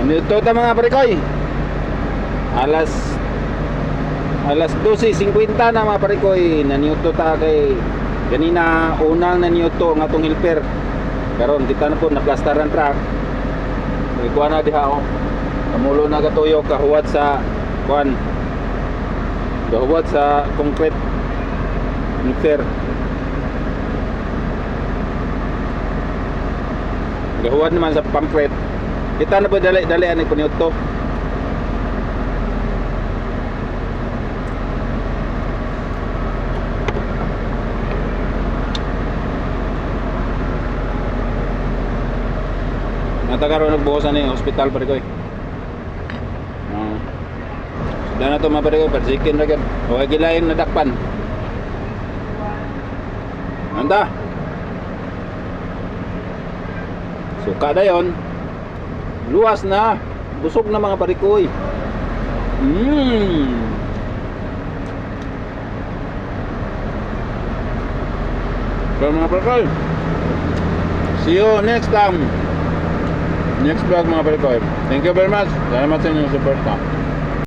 Nito ta mga parikoy. Alas 12:50 na mga parikoy. Naniuto ta kay ganina unang naniuto nga tong helper. Karon kita na po naplastaran truck. Ikuha na diha oh. Kamulo na katuyok kahuwat sa kuan. Kahuwat sa concrete mixer. Gahuwat naman sa concrete. Kita na po dali-dali ani puniuto. Natakaroon nagbuhosan ng hospital pa rin ko eh. Sudah na ito mga pare ko, persikin na gan. Huwag gilayin na dakpan. Anda. Suka na yun. Luwas na. Busog na mga pare ko eh. So mga pare ko, see you next time. Next vlog mga pare ko. Thank you very much. Salamat sa inyong support.